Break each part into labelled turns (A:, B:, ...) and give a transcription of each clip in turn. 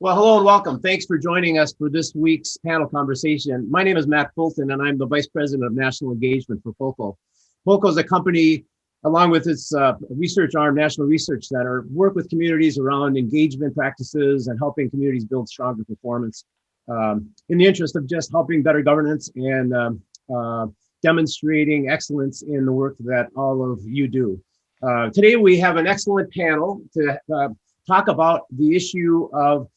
A: Well, hello and welcome. Thanks for joining us for this week's panel conversation. My name is Matt Fulton, and I'm the Vice President of National Engagement for FOCO. FOCO is a company, along with its research arm, National Research Center, work with communities around engagement practices and helping communities build stronger performance in the interest of just helping better governance and demonstrating excellence in the work that all of you do. Today, we have an excellent panel to talk about the issue of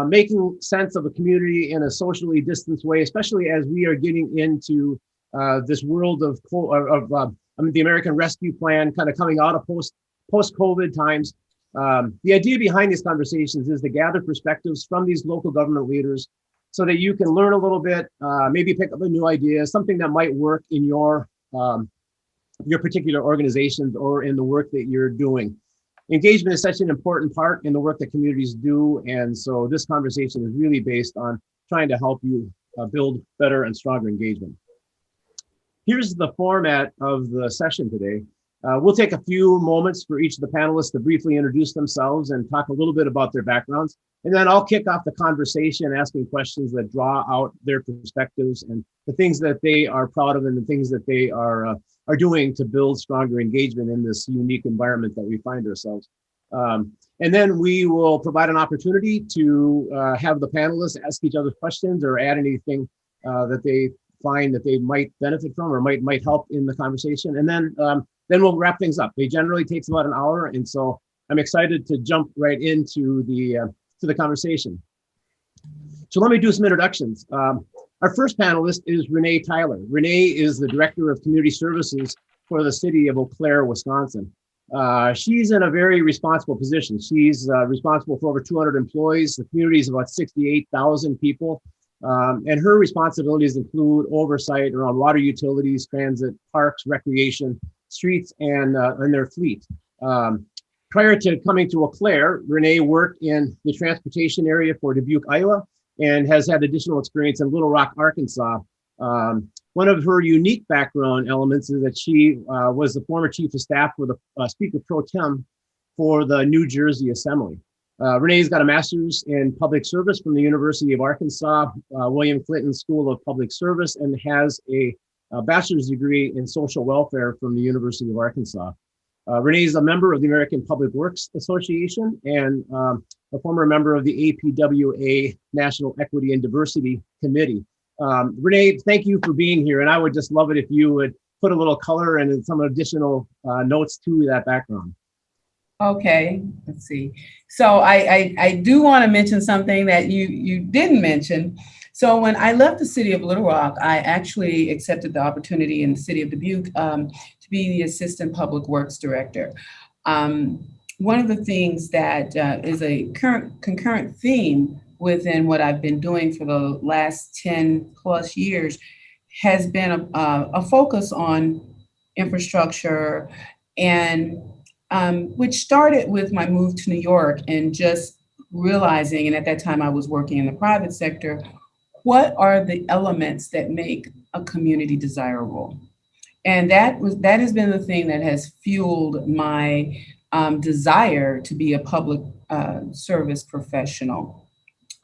A: making sense of a community in a socially distanced way, especially as we are getting into this world of the American Rescue Plan, kind of coming out of post-COVID times. The idea behind these conversations is to gather perspectives from these local government leaders so that you can learn a little bit, maybe pick up a new idea, something that might work in your particular organizations or in the work that you're doing. Engagement is such an important part in the work that communities do. And so this conversation is really based on trying to help you build better and stronger engagement. Here's the format of the session today. We'll take a few moments for each of the panelists to briefly introduce themselves and talk a little bit about their backgrounds. And then I'll kick off the conversation asking questions that draw out their perspectives and the things that they are proud of and the things that they are doing to build stronger engagement in this unique environment that we find ourselves. And then we will provide an opportunity to have the panelists ask each other questions or add anything that they find that they might benefit from or might help in the conversation. And then we'll wrap things up. It generally takes about an hour. And so I'm excited to jump right into the conversation. So let me do some introductions. Our first panelist is Renee Tyler. Renee is the Director of Community Services for the city of Eau Claire, Wisconsin. She's in a very responsible position. She's responsible for over 200 employees. The community is about 68,000 people. And her responsibilities include oversight around water utilities, transit, parks, recreation, streets, and their fleet. Prior to coming to Eau Claire, Renee worked in the transportation area for Dubuque, Iowa, and has had additional experience in Little Rock, Arkansas. One of her unique background elements is that she was the former chief of staff for the Speaker Pro Tem for the New Jersey Assembly. Renee's got a master's in public service from the University of Arkansas, William Clinton School of Public Service, and has a bachelor's degree in social welfare from the University of Arkansas. Renee is a member of the American Public Works Association and a former member of the APWA National Equity and Diversity Committee. Renee, thank you for being here. And I would just love it if you would put a little color and some additional notes to that background.
B: Okay, let's see. So I do want to mention something that you didn't mention. So when I left the city of Little Rock, I actually accepted the opportunity in the city of Dubuque to be the Assistant Public Works Director. One of the things that is a concurrent theme within what I've been doing for the last 10 plus years has been a focus on infrastructure, and which started with my move to New York and just realizing, and at that time I was working in the private sector, what are the elements that make a community desirable? And that has been the thing that has fueled my desire to be a public service professional.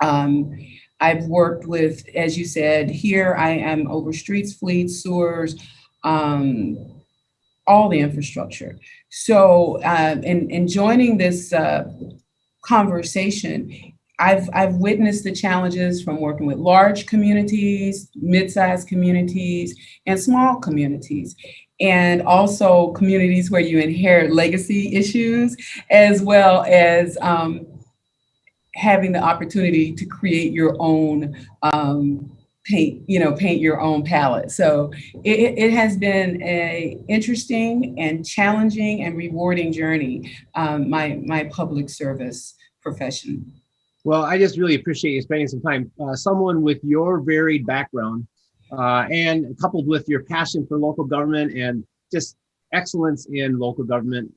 B: I've worked with, as you said, here I am over streets, fleets, sewers, all the infrastructure. So in joining this conversation, I've witnessed the challenges from working with large communities, mid-sized communities, and small communities, and also communities where you inherit legacy issues, as well as having the opportunity to create your own paint your own palette. So it has been a interesting and challenging and rewarding journey, my public service profession.
A: Well, I just really appreciate you spending some time. Someone with your varied background and coupled with your passion for local government and just excellence in local government,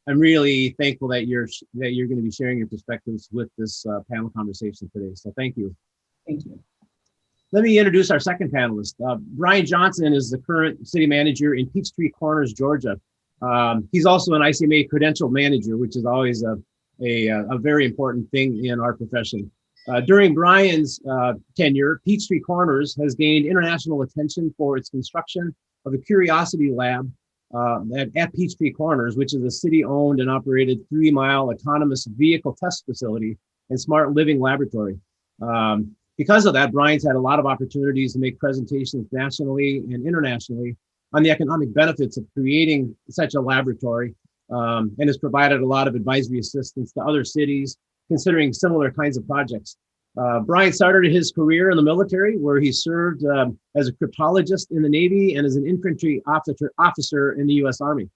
A: I'm really thankful that you're going to be sharing your perspectives with this panel conversation today. So thank you.
B: Thank you.
A: Let me introduce our second panelist. Brian Johnson is the current city manager in Peachtree Corners, Georgia. He's also an ICMA credential manager, which is always a very important thing in our profession. During Brian's tenure, Peachtree Corners has gained international attention for its construction of the Curiosity Lab at Peachtree Corners, which is a city-owned and operated 3-mile autonomous vehicle test facility and smart living laboratory. Because of that, Brian's had a lot of opportunities to make presentations nationally and internationally on the economic benefits of creating such a laboratory, and has provided a lot of advisory assistance to other cities considering similar kinds of projects. Brian started his career in the military, where he served as a cryptologist in the Navy and as an infantry officer in the U.S. Army.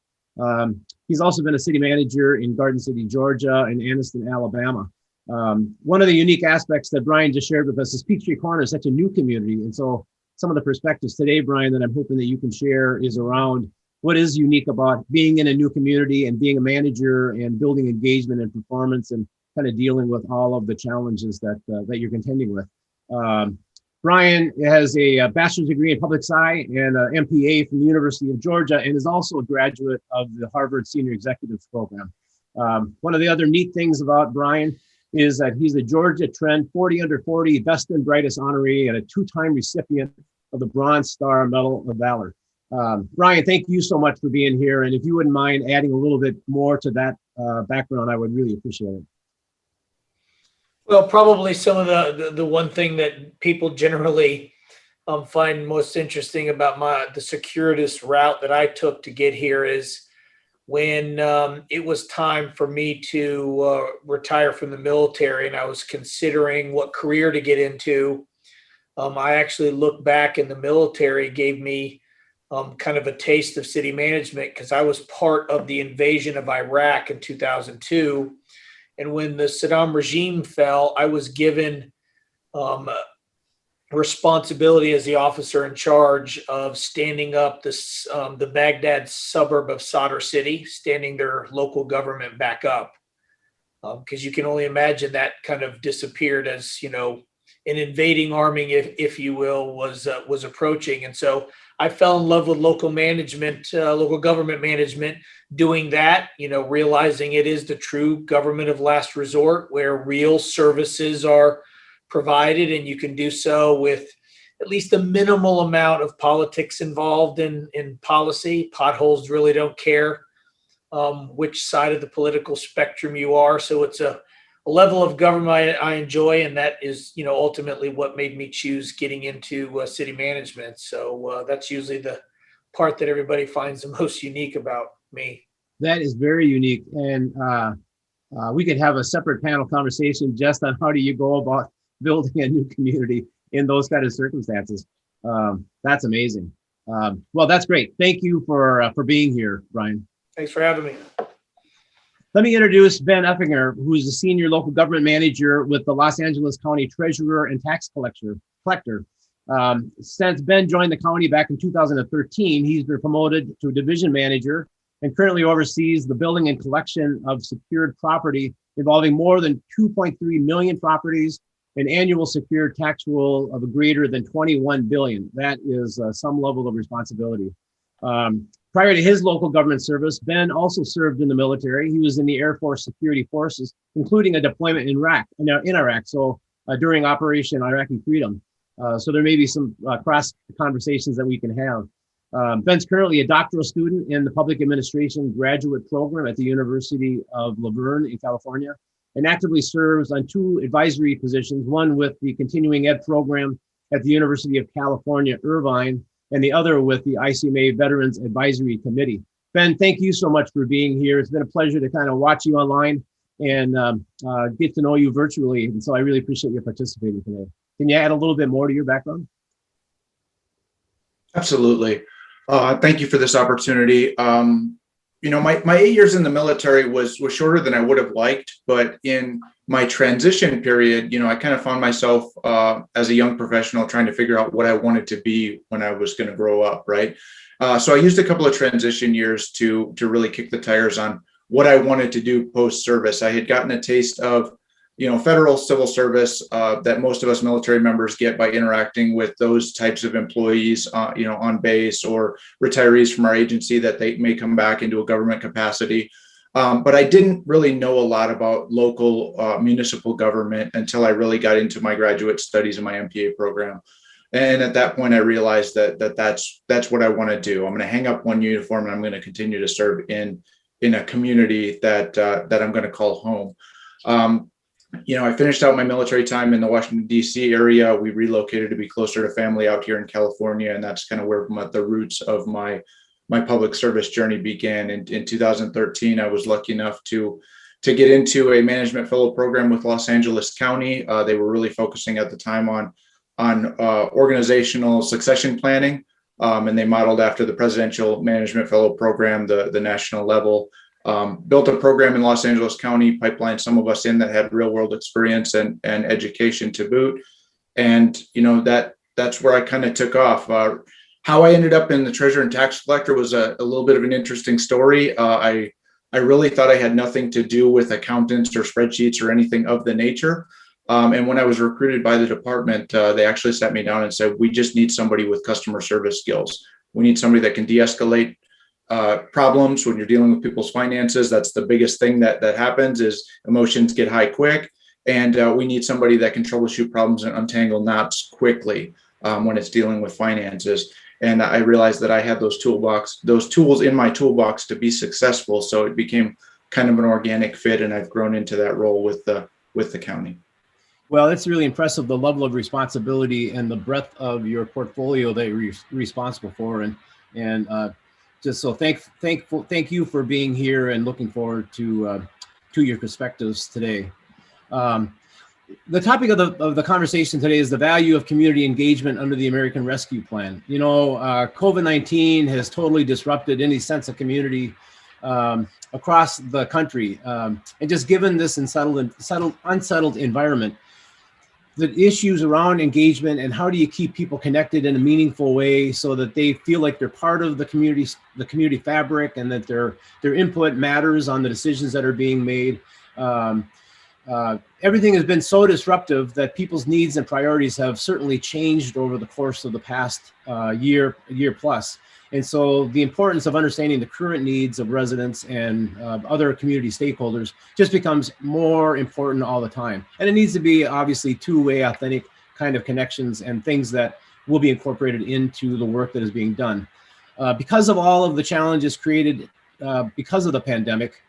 A: He's also been a city manager in Garden City, Georgia, and Anniston, Alabama. One of the unique aspects that Brian just shared with us is Peachtree Corner is such a new community. And so some of the perspectives today, Brian, that I'm hoping that you can share is around what is unique about being in a new community and being a manager and building engagement and performance and kind of dealing with all of the challenges that you're contending with. Brian has a bachelor's degree in public sci and an MPA from the University of Georgia, and is also a graduate of the Harvard Senior Executives Program. One of the other neat things about Brian is that he's a Georgia Trend 40 under 40 Best and Brightest honoree and a 2-time recipient of the Bronze Star Medal of Valor. Brian, thank you so much for being here. And if you wouldn't mind adding a little bit more to that background, I would really appreciate it.
C: Well, probably some of the one thing that people generally find most interesting about the circuitous route that I took to get here is when it was time for me to retire from the military and I was considering what career to get into. I actually looked back, and the military gave me kind of a taste of city management because I was part of the invasion of Iraq in 2002. And when the Saddam regime fell, I was given responsibility as the officer in charge of standing up the Baghdad suburb of Sadr City, standing their local government back up. Because you can only imagine that kind of disappeared as, an invading army, if you will, was approaching. And so I fell in love with local management, local government management, doing that, realizing it is the true government of last resort where real services are provided, and you can do so with at least a minimal amount of politics involved in policy. Potholes really don't care which side of the political spectrum you are. So it's a level of government I enjoy, and that is, ultimately what made me choose getting into city management. So that's usually the part that everybody finds the most unique about me.
A: That is very unique, and we could have a separate panel conversation just on how do you go about building a new community in those kind of circumstances. That's amazing. Well, that's great. Thank you for being here, Brian.
C: Thanks for having me.
A: Let me introduce Ben Effinger, who is a senior local government manager with the Los Angeles County Treasurer and Tax Collector. Since Ben joined the county back in 2013, he's been promoted to a division manager and currently oversees the building and collection of secured property involving more than 2.3 million properties, an annual secured tax roll of greater than 21 billion. That is some level of responsibility. Prior to his local government service, Ben also served in the military. He was in the Air Force Security Forces, including a deployment in Iraq. So during Operation Iraqi Freedom. So there may be some cross conversations that we can have. Ben's currently a doctoral student in the Public Administration graduate program at the University of Laverne in California, and actively serves on 2 advisory positions, one with the Continuing Ed program at the University of California, Irvine, and the other with the ICMA Veterans Advisory Committee. Ben, thank you so much for being here. It's been a pleasure to kind of watch you online and get to know you virtually. And so I really appreciate you participating today. Can you add a little bit more to your background?
D: Absolutely. Thank you for this opportunity. My 8 years in the military was shorter than I would have liked, but in my transition period, I kind of found myself as a young professional trying to figure out what I wanted to be when I was going to grow up, right? So I used a couple of transition years to really kick the tires on what I wanted to do post-service. I had gotten a taste of federal civil service that most of us military members get by interacting with those types of employees, on base, or retirees from our agency that they may come back into a government capacity. But I didn't really know a lot about local municipal government until I really got into my graduate studies in my MPA program. And at that point, I realized that's what I want to do. I'm going to hang up one uniform, and I'm going to continue to serve in a community that I'm going to call home. I finished out my military time in the Washington, D.C. area. We relocated to be closer to family out here in California, and that's kind of where the roots of my public service journey began. In 2013, I was lucky enough to get into a management fellow program with Los Angeles County. They were really focusing at the time on organizational succession planning, and they modeled after the Presidential Management Fellow Program, the national level. Built a program in Los Angeles County, pipelined some of us in that had real world experience and education to boot. And, that's where I kind of took off. How I ended up in the treasurer and tax collector was a little bit of an interesting story. I really thought I had nothing to do with accountants or spreadsheets or anything of the nature. And when I was recruited by the department, they actually sat me down and said, we just need somebody with customer service skills. We need somebody that can de-escalate problems when you're dealing with people's finances. That's the biggest thing that happens, is emotions get high quick. And we need somebody that can troubleshoot problems and untangle knots quickly when it's dealing with finances. And I realized that I had those tools in my toolbox to be successful. So it became kind of an organic fit, and I've grown into that role with the county.
A: Well, it's really impressive, the level of responsibility and the breadth of your portfolio that you're responsible for. And just so thank you for being here, and looking forward to your perspectives today. The topic of the conversation today is the value of community engagement under the American Rescue Plan. COVID-19 has totally disrupted any sense of community across the country. And just given this unsettled environment, the issues around engagement and how do you keep people connected in a meaningful way so that they feel like they're part of the community fabric, and that their input matters on the decisions that are being made. Everything has been so disruptive that people's needs and priorities have certainly changed over the course of the past year plus. And so the importance of understanding the current needs of residents and other community stakeholders just becomes more important all the time. And it needs to be obviously two-way, authentic kind of connections and things that will be incorporated into the work that is being done. Because of all of the challenges created because of the pandemic,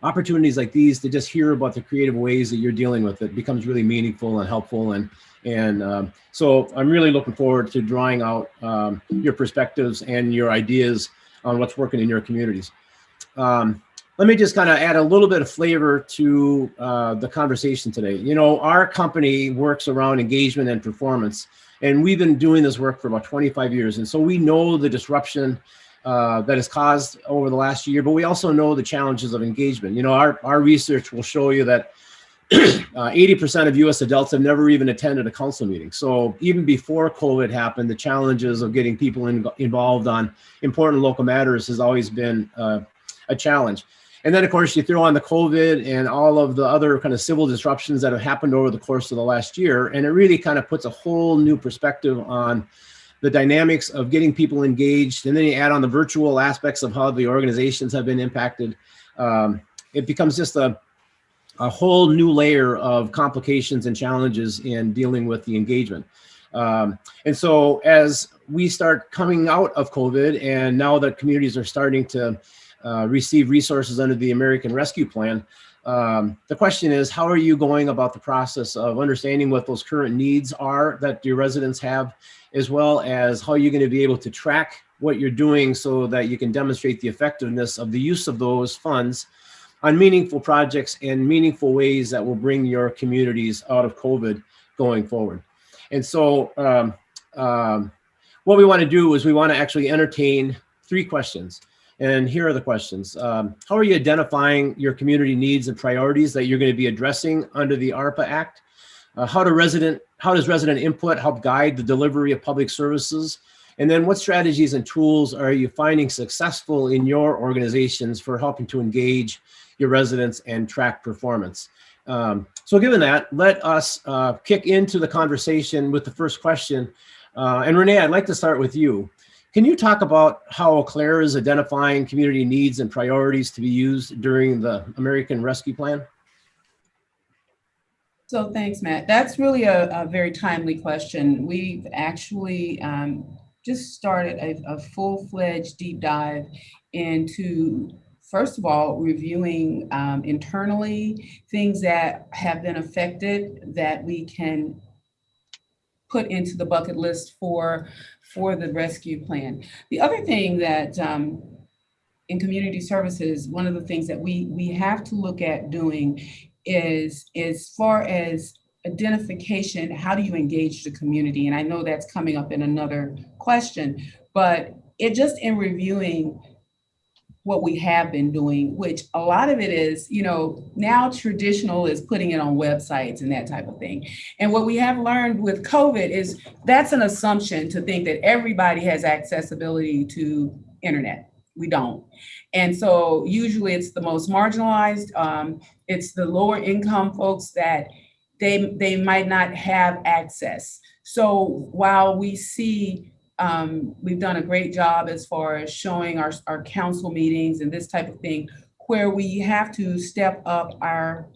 A: opportunities like these to just hear about the creative ways that you're dealing with it becomes really meaningful and helpful. And so I'm really looking forward to drawing out your perspectives and your ideas on what's working in your communities. Let me just kind of add a little bit of flavor to the conversation today. Our company works around engagement and performance, and we've been doing this work for about 25 years. And so we know the disruption that is caused over the last year, but we also know the challenges of engagement. Our research will show you that 80% of US adults have never even attended a council meeting. So even before COVID happened, the challenges of getting people involved on important local matters has always been a challenge. And then of course you throw on the COVID and all of the other kind of civil disruptions that have happened over the course of the last year. And it really kind of puts a whole new perspective on the dynamics of getting people engaged. And then you add on the virtual aspects of how the organizations have been impacted. It becomes just a whole new layer of complications and challenges in dealing with the engagement. And so as we start coming out of COVID, and now that communities are starting to receive resources under the American Rescue Plan, the question is, how are you going about the process of understanding what those current needs are that your residents have, as well as how you're going to be able to track what you're doing so that you can demonstrate the effectiveness of the use of those funds on meaningful projects and meaningful ways that will bring your communities out of COVID going forward. And so what we want to do is we want to actually entertain 3 questions. And here are the questions. How are you identifying your community needs and priorities that you're going to be addressing under the ARPA Act? How does resident input help guide the delivery of public services? And then what strategies and tools are you finding successful in your organizations for helping to engage your residents and track performance? So given that, let us kick into the conversation with the first question. And Renee, I'd like to start with you. Can you talk about how Eau Claire is identifying community needs and priorities to be used during the American Rescue Plan?
B: So thanks, Matt. That's really a very timely question. We've actually just started a full-fledged deep dive into, first of all, reviewing internally things that have been affected that we can put into the bucket list for the rescue plan. The other thing that in community services, one of the things that we have to look at doing is, as far as identification, how do you engage the community? And I know that's coming up in another question, but it just in reviewing what we have been doing, which a lot of it is, now traditional is putting it on websites and that type of thing. And what we have learned with COVID is that's an assumption to think that everybody has accessibility to internet. We don't. And so usually it's the most marginalized, it's the lower income folks that they might not have access. So while we see we've done a great job as far as showing our council meetings and this type of thing, where we have to step up our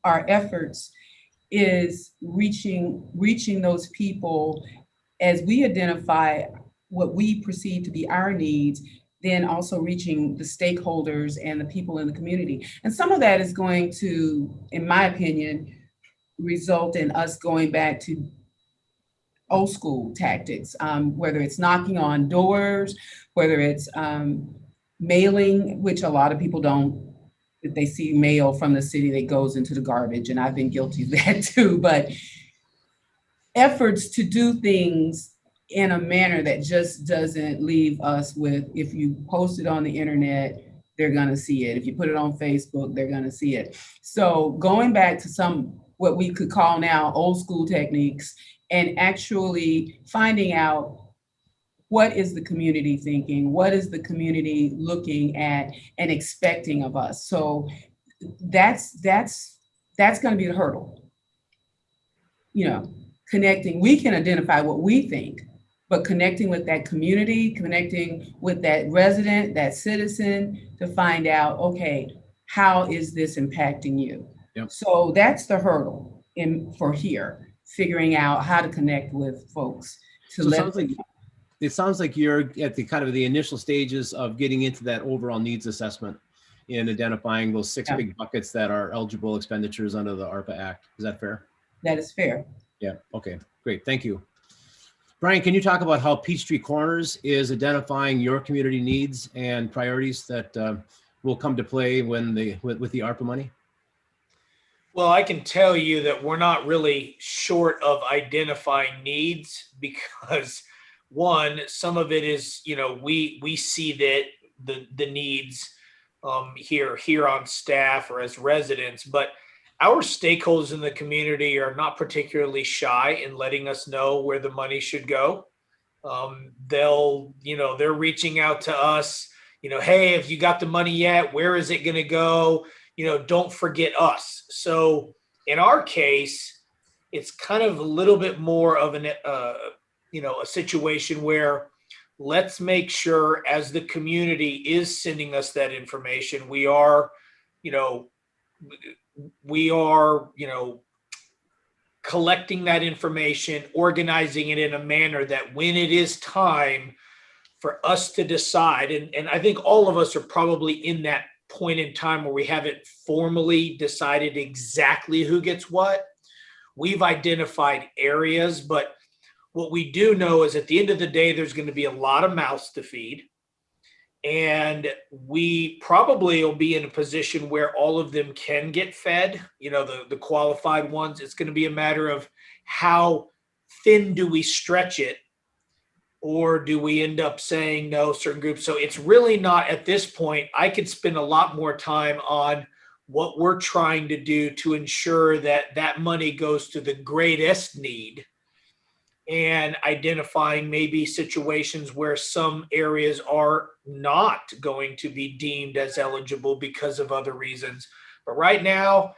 B: efforts is reaching those people as we identify what we perceive to be our needs, then also reaching the stakeholders and the people in the community. And some of that is going to, in my opinion, result in us going back to old school tactics, whether it's knocking on doors, whether it's mailing, which a lot of people don't. If they see mail from the city that goes into the garbage, and I've been guilty of that too, but efforts to do things in a manner that just doesn't leave us with, if you post it on the internet, they're gonna see it. If you put it on Facebook, they're gonna see it. So going back to some, what we could call now old school techniques, and actually finding out what is the community thinking, what is the community looking at and expecting of us. So that's gonna be the hurdle. Connecting, we can identify what we think, but connecting with that community, connecting with that resident, that citizen, to find out, okay, how is this impacting you?
A: Yep.
B: So that's the hurdle for here, figuring out how to connect with folks to
A: So
B: let
A: it sounds like you're at the kind of the initial stages of getting into that overall needs assessment and identifying those six big buckets that are eligible expenditures under the ARPA Act. Is that fair?
B: That is fair.
A: Yeah. Okay, great. Thank you. Brian, can you talk about how Peachtree Corners is identifying your community needs and priorities that will come to play when with the ARPA money?
C: Well, I can tell you that we're not really short of identifying needs, because one, some of it is, we see that the needs here on staff or as residents, but our stakeholders in the community are not particularly shy in letting us know where the money should go. They're reaching out to us, hey, have you got the money yet? Where is it going to go? Don't forget us. So in our case, it's kind of a little bit more of a situation where let's make sure, as the community is sending us that information, we are collecting that information, organizing it in a manner that when it is time for us to decide, and I think all of us are probably in that point in time where we haven't formally decided exactly who gets what. We've identified areas, but what we do know is at the end of the day, there's going to be a lot of mouths to feed. And we probably will be in a position where all of them can get fed, the qualified ones. It's going to be a matter of how thin do we stretch it, or do we end up saying no, certain groups. So it's really not, at this point, I could spend a lot more time on what we're trying to do to ensure that that money goes to the greatest need, and identifying maybe situations where some areas are not going to be deemed as eligible because of other reasons. But right now,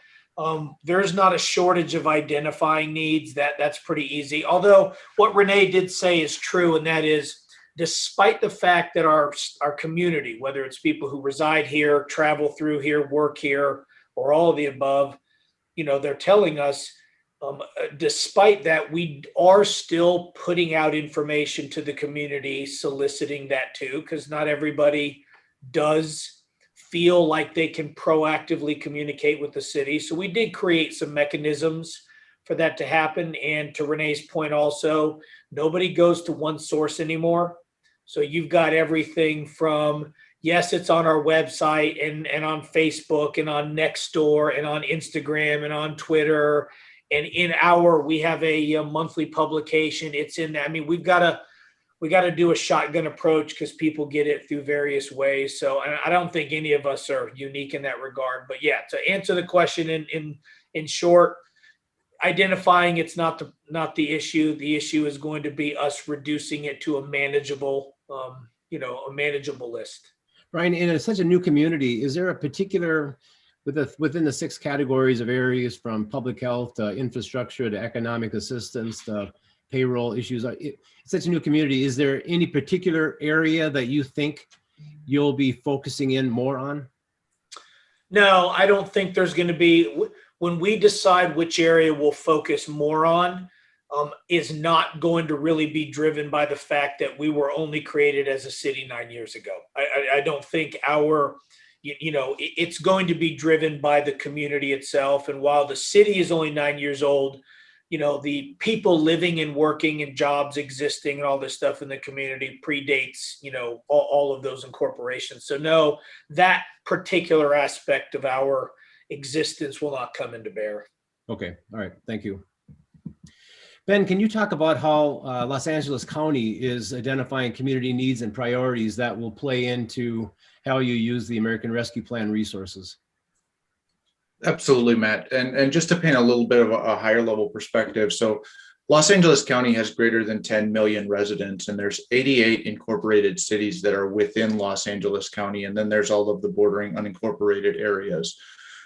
C: there's not a shortage of identifying needs. That's pretty easy. Although what Renee did say is true, and that is despite the fact that our community, whether it's people who reside here, travel through here, work here, or all of the above, they're telling us, despite that, we are still putting out information to the community, soliciting that too, because not everybody does feel like they can proactively communicate with the city. So we did create some mechanisms for that to happen. And to Renee's point also, nobody goes to one source anymore. So you've got everything from, yes, it's on our website and on Facebook and on Nextdoor and on Instagram and on Twitter. And we have a monthly publication. It's in that. I mean, we got to do a shotgun approach because people get it through various ways. So I don't think any of us are unique in that regard. But yeah, to answer the question in short, identifying it's not the issue. The issue is going to be us reducing it to a manageable list.
A: Brian, in such a new community, is there a particular, within the 6 categories of areas from public health to infrastructure to economic assistance to payroll issues, such a new community, is there any particular area that you think you'll be focusing in more on?
C: No, I don't think there's going to be, when we decide which area we'll focus more on, is not going to really be driven by the fact that we were only created as a city 9 years ago. I don't think it's going to be driven by the community itself. And while the city is only 9 years old, the people living and working and jobs existing and all this stuff in the community predates, all of those incorporations. So no, that particular aspect of our existence will not come into bear.
A: Okay, all right, thank you. Ben, can you talk about how Los Angeles County is identifying community needs and priorities that will play into how you use the American Rescue Plan resources?
D: Absolutely, Matt. And just to paint a little bit of a higher level perspective. So Los Angeles County has greater than 10 million residents, and there's 88 incorporated cities that are within Los Angeles County. And then there's all of the bordering unincorporated areas.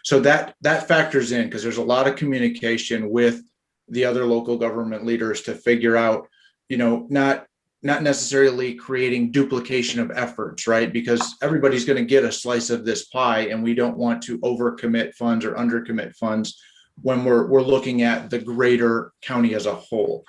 D: So that factors in because there's a lot of communication with the other local government leaders to figure out, not necessarily creating duplication of efforts, right? Because everybody's going to get a slice of this pie, and we don't want to overcommit funds or undercommit funds when we're looking at the greater county as a whole.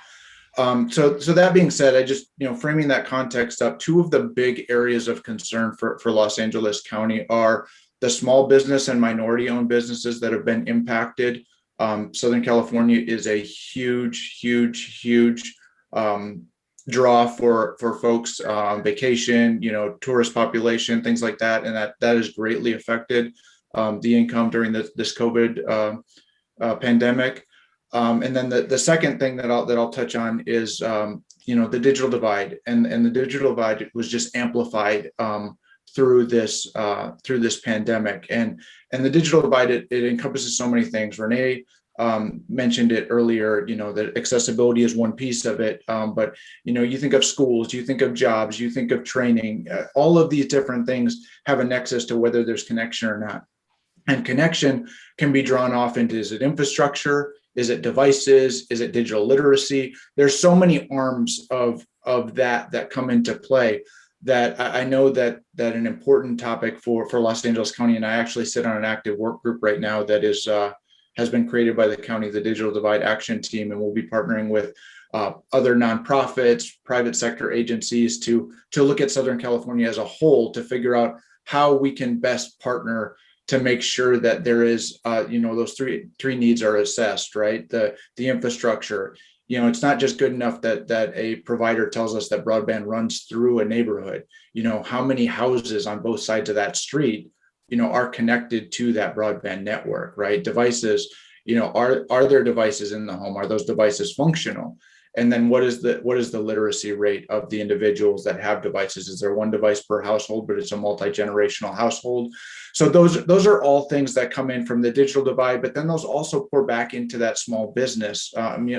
D: So that being said, I just, framing that context up, 2 of the big areas of concern for Los Angeles County are the small business and minority-owned businesses that have been impacted. Southern California is a huge draw for folks, vacation, tourist population, things like that. And that has greatly affected the income during this COVID pandemic. And then the second thing that I'll touch on is, the digital divide, and the digital divide was just amplified through this pandemic, and the digital divide, it encompasses so many things. Renee mentioned it earlier, that accessibility is one piece of it. But, you think of schools, you think of jobs, you think of training, all of these different things have a nexus to whether there's connection or not. And connection can be drawn off into, is it infrastructure? Is it devices? Is it digital literacy? There's so many arms of that come into play that I know that an important topic for Los Angeles County, and I actually sit on an active work group right now that has been created by the county, the Digital Divide Action Team, and we'll be partnering with other nonprofits, private sector agencies to look at Southern California as a whole to figure out how we can best partner to make sure that there is, those three needs are assessed, right? The infrastructure. It's not just good enough that a provider tells us that broadband runs through a neighborhood. How many houses on both sides of that street, are connected to that broadband network, right? Devices, are there devices in the home? Are those devices functional? And then what is the literacy rate of the individuals that have devices? Is there one device per household, but it's a multi-generational household? So those are all things that come in from the digital divide, but then those also pour back into that small business.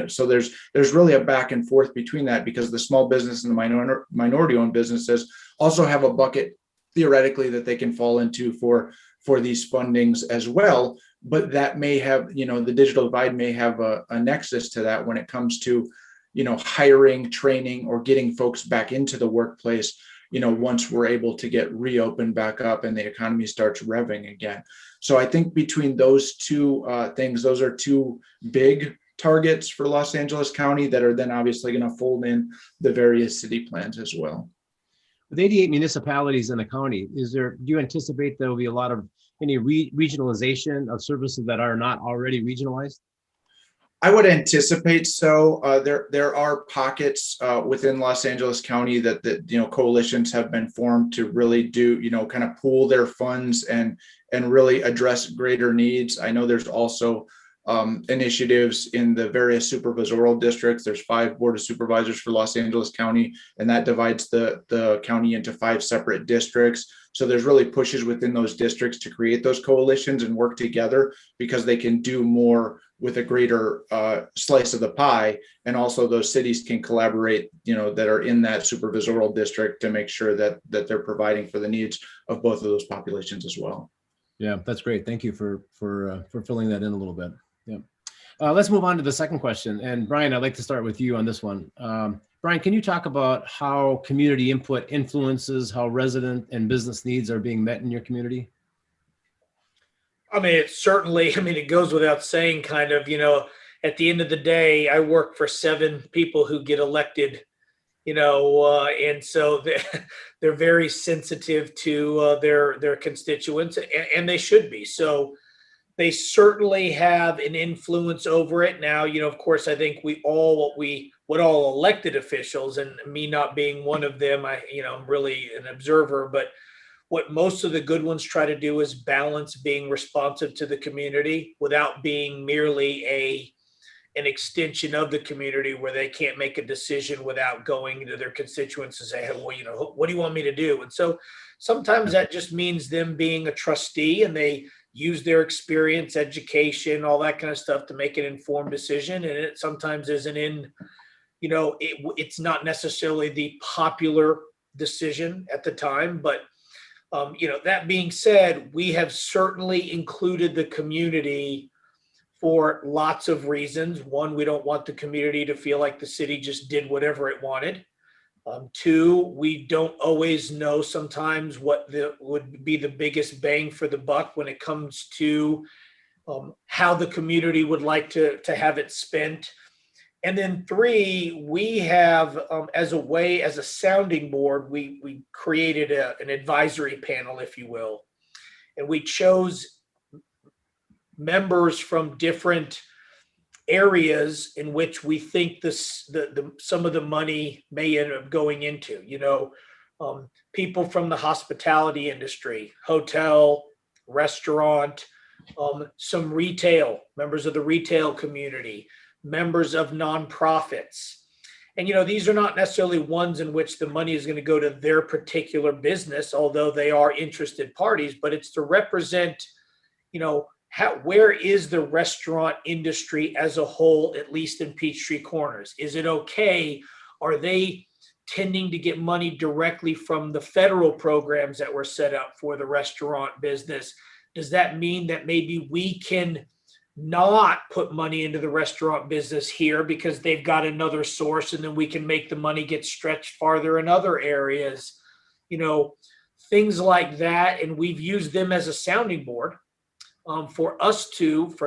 D: So there's really a back and forth between that, because the small business and the minority-owned businesses also have a bucket theoretically that they can fall into for these fundings as well. But that may have, the digital divide may have a nexus to that when it comes to hiring, training, or getting folks back into the workplace, once we're able to get reopened back up and the economy starts revving again. So I think between those two things, those are two big targets for Los Angeles County that are then obviously going to fold in the various city plans as well.
A: With 88 municipalities in the county, do you anticipate there will be a lot of any regionalization of services that are not already regionalized?
D: I would anticipate so. There are pockets within Los Angeles County that coalitions have been formed to really do kind of pool their funds and really address greater needs. I know there's also initiatives in the various supervisorial districts. There's 5 board of supervisors for Los Angeles County, and that divides the county into 5 separate districts. So there's really pushes within those districts to create those coalitions and work together because they can do more with a greater slice of the pie. And also those cities can collaborate, that are in that supervisorial district to make sure that they're providing for the needs of both of those populations as well.
A: Yeah, that's great. Thank you for filling that in a little bit. Yeah. Let's move on to the second question. And Brian, I'd like to start with you on this one. Brian, can you talk about how community input influences how resident and business needs are being met in your community?
C: I mean, it goes without saying, kind of, at the end of the day, I work for 7 people who get elected, and so they're very sensitive to their constituents, and they should be. So they certainly have an influence over it. Now, of course, I think what all elected officials, and me not being one of them, I'm really an observer, but what most of the good ones try to do is balance being responsive to the community without being merely an extension of the community where they can't make a decision without going to their constituents and say, hey, well, what do you want me to do? And so sometimes that just means them being a trustee, and they use their experience, education, all that kind of stuff to make an informed decision. And it sometimes isn't it's not necessarily the popular decision at the time, but that being said, we have certainly included the community for lots of reasons. One, we don't want the community to feel like the city just did whatever it wanted. 2, we don't always know sometimes what would be the biggest bang for the buck when it comes to how the community would like to have it spent. And then 3, we have, as a sounding board, we created an advisory panel, if you will, and we chose members from different areas in which we think some of the money may end up going into. People from the hospitality industry, hotel, restaurant, some retail, members of the retail community, members of nonprofits. And, these are not necessarily ones in which the money is going to go to their particular business, although they are interested parties, but it's to represent, where is the restaurant industry as a whole, at least in Peachtree Corners? Is it okay? Are they tending to get money directly from the federal programs that were set up for the restaurant business? Does that mean that maybe we can not put money into the restaurant business here because they've got another source, and then we can make the money get stretched farther in other areas? Things like that. And we've used them as a sounding board for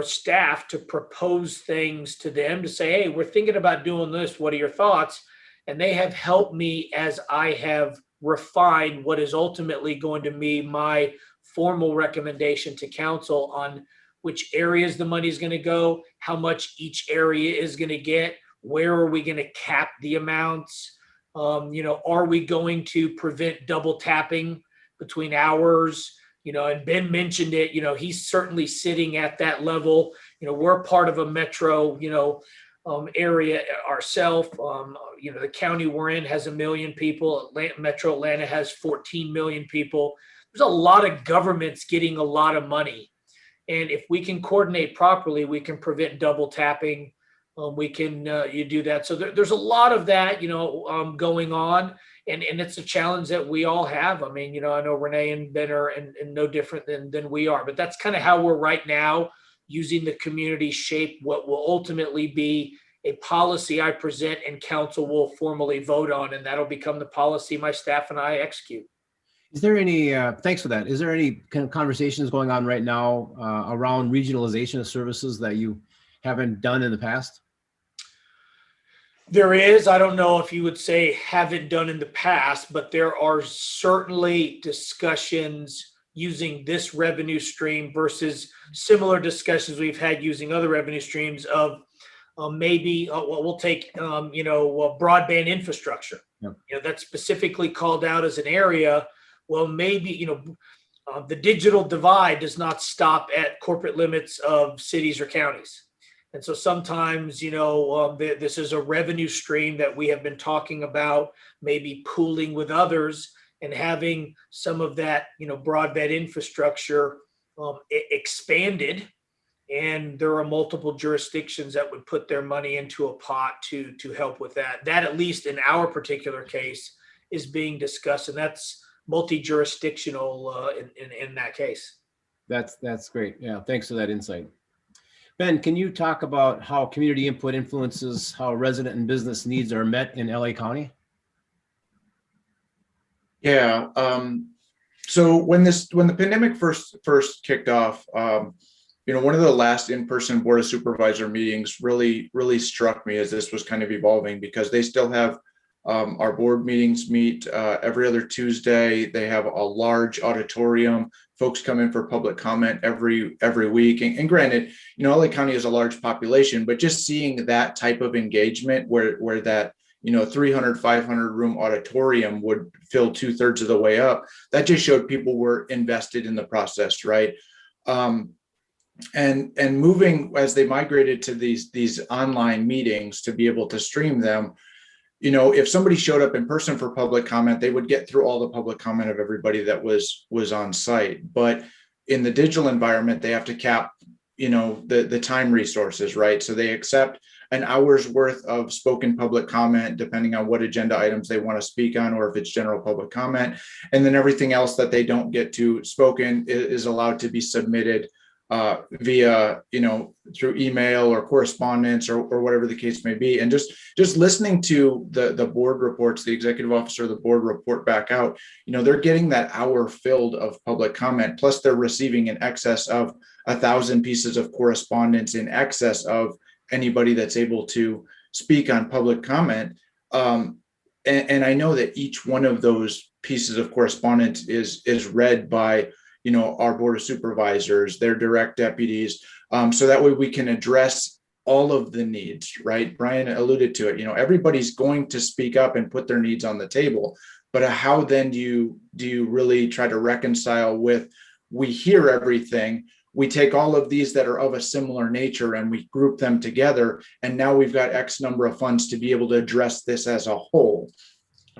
C: staff to propose things to them, to say, hey, we're thinking about doing this. What are your thoughts? And they have helped me as I have refined what is ultimately going to be my formal recommendation to council on which areas the money is going to go, how much each area is going to get, where are we going to cap the amounts? Are we going to prevent double tapping between hours? And Ben mentioned it, he's certainly sitting at that level. We're part of a metro, area ourselves. The county we're in has 1 million people. Metro Atlanta has 14 million people. There's a lot of governments getting a lot of money. And if we can coordinate properly, we can prevent double tapping. We can you do that. So there's a lot of that, going on. And it's a challenge that we all have. I mean, I know Renee and Ben are and no different than we are, but that's kind of how we're right now using the community shape what will ultimately be a policy I present and council will formally vote on, and that'll become the policy my staff and I execute.
A: Is there any, thanks for that. Is there any kind of conversations going on right now around regionalization of services that you haven't done in the past?
C: There is, I don't know if you would say haven't done in the past, but there are certainly discussions using this revenue stream versus similar discussions we've had using other revenue streams of maybe we'll take broadband infrastructure.
A: Yep.
C: That's specifically called out as an area. Well, maybe the digital divide does not stop at corporate limits of cities or counties. And so sometimes, this is a revenue stream that we have been talking about, maybe pooling with others and having some of that, broadband infrastructure expanded. And there are multiple jurisdictions that would put their money into a pot to help with that. That, at least in our particular case, is being discussed, and that's multi-jurisdictional in that case.
A: That's great. Yeah, thanks for that insight. Ben, can you talk about how community input influences how resident and business needs are met in LA County?
D: Yeah. So when the pandemic first kicked off, one of the last in-person Board of Supervisor meetings really struck me as this was kind of evolving, because they still have our board meetings meet every other Tuesday. They have a large auditorium. Folks come in for public comment every week. And granted, LA County is a large population, but just seeing that type of engagement where that 300, 500 room auditorium would fill 2/3 of the way up, that just showed people were invested in the process, right? And moving as they migrated to these online meetings to be able to stream them, if somebody showed up in person for public comment, they would get through all the public comment of everybody that was on site. But in the digital environment, they have to cap, the time resources, right? So they accept an hour's worth of spoken public comment, depending on what agenda items they want to speak on, or if it's general public comment. And then everything else that they don't get to spoken is allowed to be submitted via, through email or correspondence or whatever the case may be. And just listening to the board reports, the executive officer of the board report back out, they're getting that hour filled of public comment, plus they're receiving in excess of 1,000 pieces of correspondence, in excess of anybody that's able to speak on public comment. And I know that each one of those pieces of correspondence is read by our board of supervisors, their direct deputies. So that way we can address all of the needs, right? Brian alluded to it, everybody's going to speak up and put their needs on the table, but how then do you really try to reconcile with, we hear everything, we take all of these that are of a similar nature and we group them together, and now we've got X number of funds to be able to address this as a whole,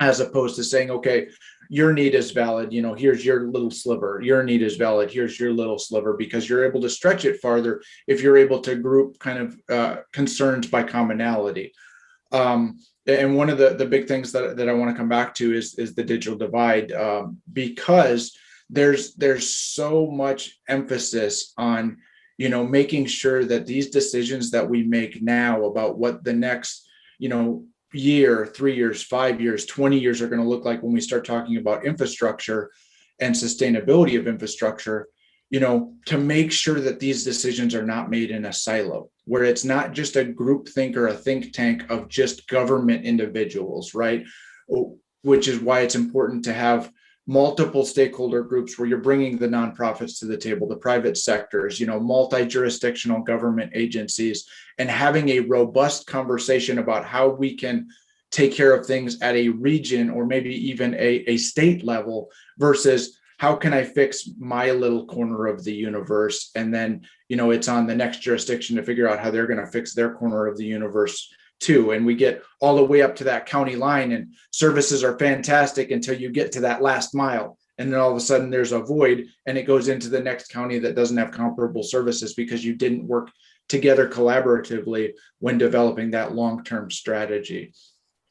D: as opposed to saying, okay, your need is valid, here's your little sliver. Your need is valid, here's your little sliver, because you're able to stretch it farther if you're able to group kind of concerns by commonality. And one of the big things that I want to come back to is the digital divide, because there's so much emphasis on, making sure that these decisions that we make now about what the next, year, 3 years, 5 years, 20 years are going to look like when we start talking about infrastructure and sustainability of infrastructure, to make sure that these decisions are not made in a silo, where it's not just a group think or a think tank of just government individuals, right? Which is why it's important to have multiple stakeholder groups where you're bringing the nonprofits to the table, the private sectors, multi-jurisdictional government agencies, and having a robust conversation about how we can take care of things at a region or maybe even a state level versus how can I fix my little corner of the universe? And then, it's on the next jurisdiction to figure out how they're going to fix their corner of the universe too. And we get all the way up to that county line, and services are fantastic until you get to that last mile. And then all of a sudden there's a void and it goes into the next county that doesn't have comparable services because you didn't work together collaboratively when developing that long-term strategy.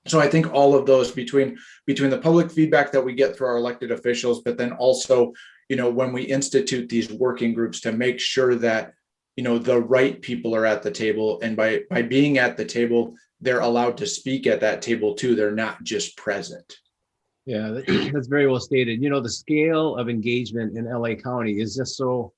D: So I think all of those between the public feedback that we get through our elected officials, but then also, when we institute these working groups to make sure that the right people are at the table. And by being at the table, they're allowed to speak at that table too. They're not just present.
A: Yeah, that's very well stated. The scale of engagement in LA County is just so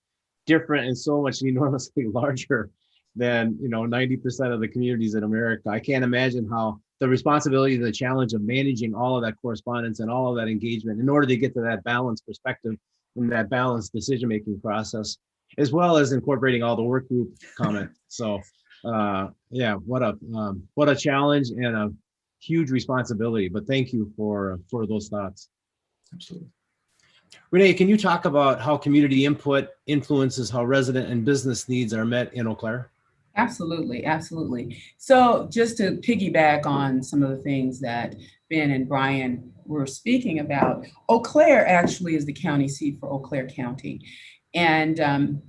A: different and so much enormously larger than, 90% of the communities in America. I can't imagine how the responsibility and the challenge of managing all of that correspondence and all of that engagement in order to get to that balanced perspective and that balanced decision-making process, as well as incorporating all the work group comment. So, yeah, what a challenge and a huge responsibility, but thank you for those thoughts.
D: Absolutely.
A: Renee, can you talk about how community input influences how resident and business needs are met in Eau Claire?
B: Absolutely, absolutely. So just to piggyback on some of the things that Ben and Brian were speaking about, Eau Claire actually is the county seat for Eau Claire County. And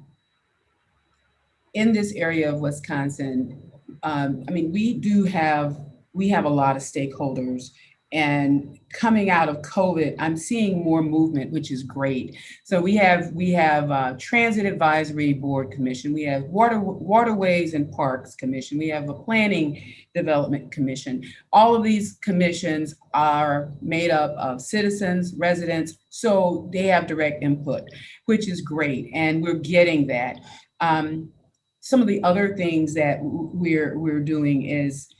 B: in this area of Wisconsin, we have a lot of stakeholders, and coming out of COVID, I'm seeing more movement, which is great. So we have Transit Advisory Board Commission, we have Waterways and Parks Commission, we have a Planning Development Commission. All of these commissions are made up of citizens, residents, so they have direct input, which is great, and we're getting that. Some of the other things that we're doing is,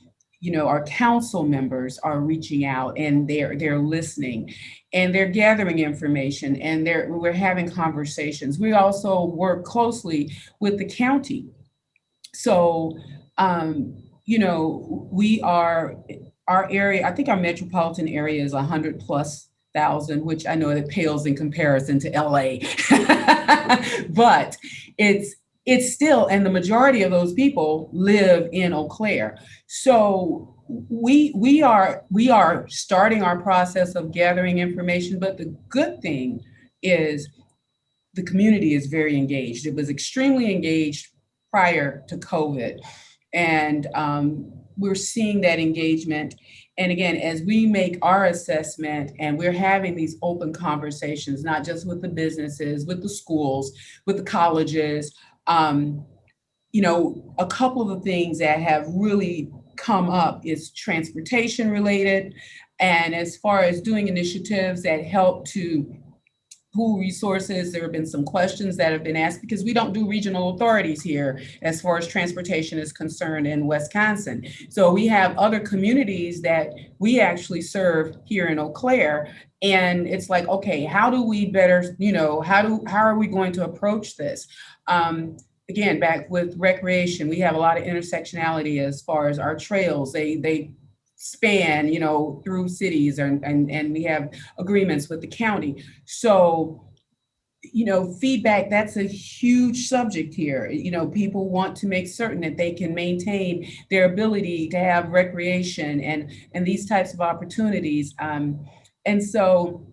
B: our council members are reaching out and they're listening and they're gathering information and we're having conversations. We also work closely with the county. So, our area, I think our metropolitan area is 100,000+, which I know that pales in comparison to LA, but it's still, and the majority of those people live in Eau Claire. So we are starting our process of gathering information, but the good thing is the community is very engaged. It was extremely engaged prior to COVID. And we're seeing that engagement. And again, as we make our assessment and we're having these open conversations, not just with the businesses, with the schools, with the colleges, a couple of the things that have really come up is transportation related. And as far as doing initiatives that help to pool resources, there have been some questions that have been asked because we don't do regional authorities here as far as transportation is concerned in Wisconsin. So we have other communities that we actually serve here in Eau Claire. And it's like, okay, how do we better, how are we going to approach this? Again, back with recreation, we have a lot of intersectionality as far as our trails. They span, through cities and we have agreements with the county. So, feedback, that's a huge subject here. People want to make certain that they can maintain their ability to have recreation and these types of opportunities. And so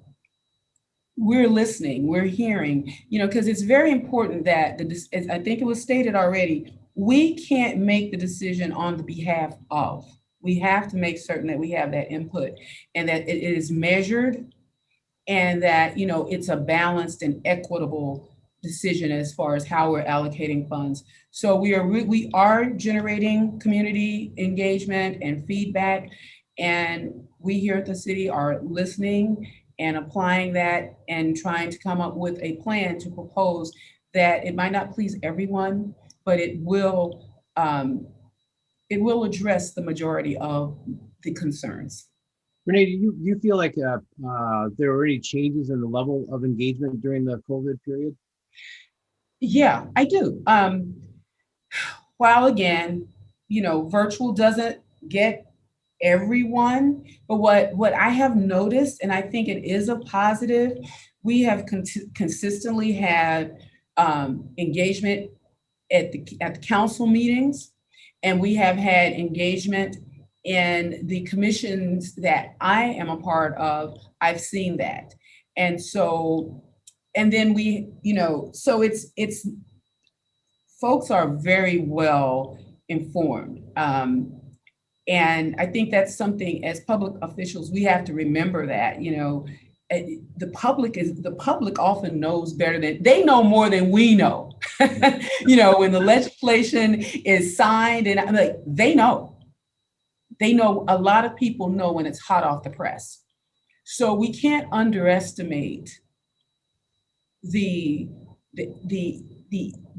B: we're listening, we're hearing, because it's very important that as I think it was stated already, we can't make the decision on the behalf of. We have to make certain that we have that input and that it is measured and that, it's a balanced and equitable decision as far as how we're allocating funds. So we are generating community engagement and feedback, and we here at the city are listening and applying that and trying to come up with a plan to propose that it might not please everyone, but it will address the majority of the concerns.
A: Renee, do you feel like there were any changes in the level of engagement during the COVID period?
B: Yeah, I do. While again, virtual doesn't get everyone, but what I have noticed, and I think it is a positive, we have consistently had engagement at the council meetings, and we have had engagement in the commissions that I am a part of. I've seen that. And so, and then so it's folks are very well informed. And I think that's something as public officials, we have to remember that, the public often knows better than, they know more than we know. When the legislation is signed, and I'm like, they know, a lot of people know when it's hot off the press. So we can't underestimate the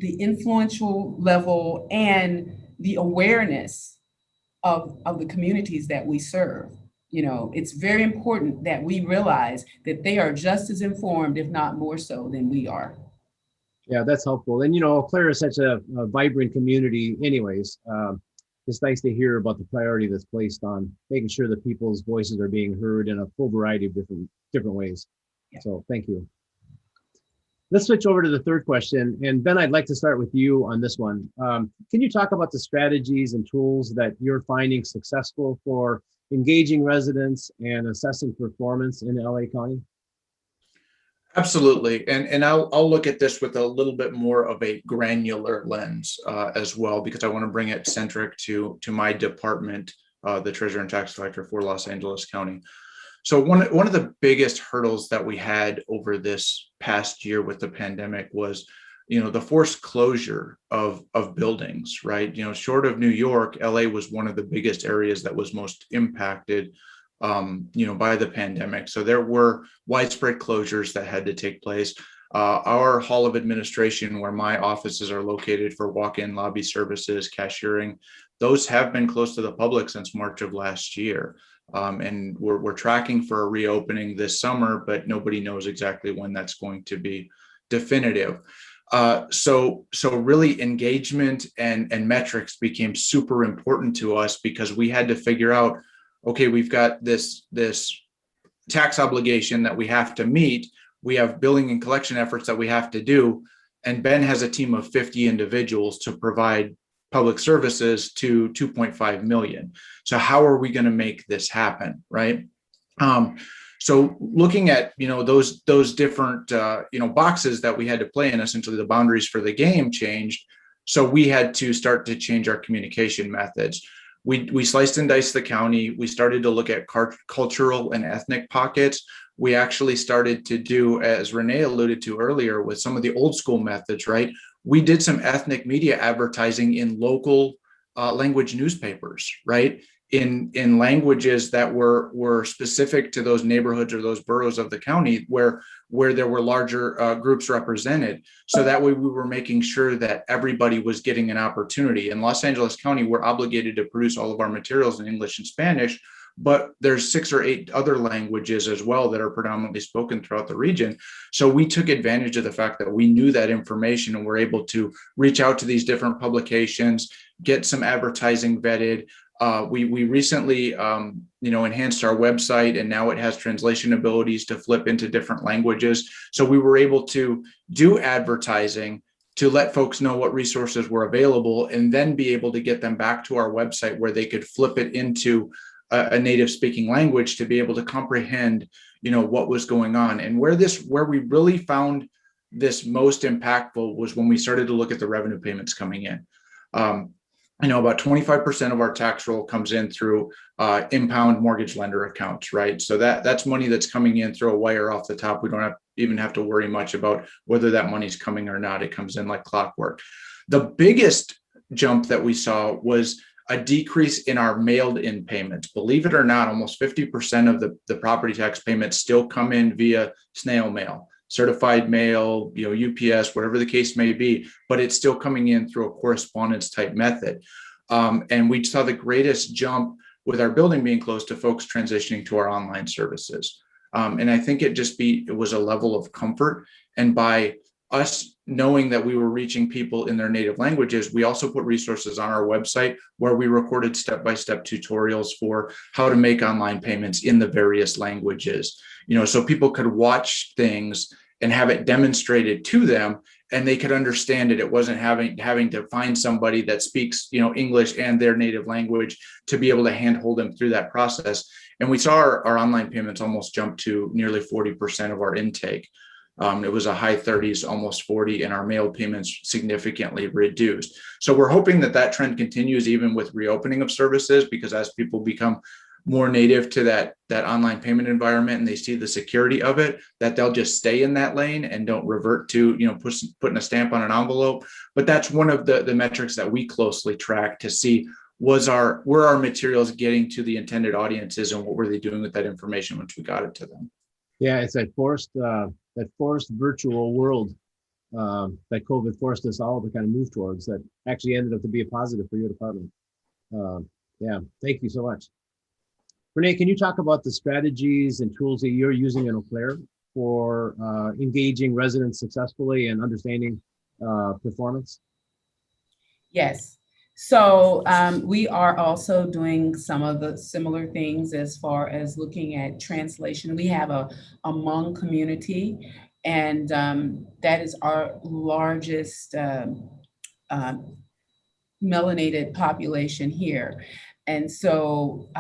B: influential level and the awareness of the communities that we serve. It's very important that we realize that they are just as informed, if not more so, than we are.
A: Yeah, that's helpful. And, Claire is such a vibrant community anyways. It's nice to hear about the priority that's placed on making sure that people's voices are being heard in a full variety of different ways.
B: Yeah.
A: So thank you. Let's switch over to the third question. And Ben, I'd like to start with you on this one. Can you talk about the strategies and tools that you're finding successful for engaging residents and assessing performance in LA County?
D: Absolutely. And I'll look at this with a little bit more of a granular lens as well, because I want to bring it centric to my department, the Treasurer and Tax Collector for Los Angeles County. So one of the biggest hurdles that we had over this past year with the pandemic was, the forced closure of buildings, right? Short of New York, LA was one of the biggest areas that was most impacted by the pandemic. So there were widespread closures that had to take place. Our Hall of Administration, where my offices are located for walk-in lobby services, cashiering, those have been closed to the public since March of last year. And we're tracking for a reopening this summer, but nobody knows exactly when that's going to be definitive. So really engagement and metrics became super important to us, because we had to figure out, okay, we've got this tax obligation that we have to meet. We have billing and collection efforts that we have to do. And Ben has a team of 50 individuals to provide public services to 2.5 million. So how are we going to make this happen, right? So looking at, those different, boxes that we had to play in, essentially the boundaries for the game changed. So we had to start to change our communication methods. We sliced and diced the county. We started to look at cultural and ethnic pockets. We actually started to do, as Renee alluded to earlier, with some of the old school methods, right? We did some ethnic media advertising in local language newspapers, right? In languages that were specific to those neighborhoods or those boroughs of the county where there were larger groups represented. So that way we were making sure that everybody was getting an opportunity. In Los Angeles County, we're obligated to produce all of our materials in English and Spanish, but there's 6 or 8 other languages as well that are predominantly spoken throughout the region. So we took advantage of the fact that we knew that information and were able to reach out to these different publications, get some advertising vetted. We recently, enhanced our website, and now it has translation abilities to flip into different languages. So we were able to do advertising to let folks know what resources were available, and then be able to get them back to our website where they could flip it into a native speaking language to be able to comprehend, what was going on. And where we really found this most impactful was when we started to look at the revenue payments coming in. About 25% of our tax roll comes in through impound mortgage lender accounts, right? So that's money that's coming in through a wire off the top. We don't even have to worry much about whether that money's coming or not. It comes in like clockwork. The biggest jump that we saw was a decrease in our mailed in payments. Believe it or not, almost 50% of the property tax payments still come in via snail mail, certified mail, UPS, whatever the case may be, but it's still coming in through a correspondence type method. And we saw the greatest jump with our building being closed to folks transitioning to our online services. And I think it was a level of comfort. And by us knowing that we were reaching people in their native languages, we also put resources on our website where we recorded step-by-step tutorials for how to make online payments in the various languages, so people could watch things and have it demonstrated to them, and they could understand it. It wasn't having to find somebody that speaks, English and their native language to be able to handhold them through that process. And we saw our online payments almost jump to nearly 40% of our intake. It was a high 30s, almost 40, and our mail payments significantly reduced. So we're hoping that trend continues even with reopening of services, because as people become more native to that online payment environment and they see the security of it, that they'll just stay in that lane and don't revert to, putting a stamp on an envelope. But that's one of the metrics that we closely track to see were our materials getting to the intended audiences and what were they doing with that information once we got it to them.
A: Yeah, it's that forced virtual world that COVID forced us all to kind of move towards, that actually ended up to be a positive for your department. Yeah, thank you so much. Renee, can you talk about the strategies and tools that you're using in Eau Claire for engaging residents successfully and understanding performance?
B: Yes. So we are also doing some of the similar things as far as looking at translation. We have a Hmong community, and that is our largest melanated population here. And so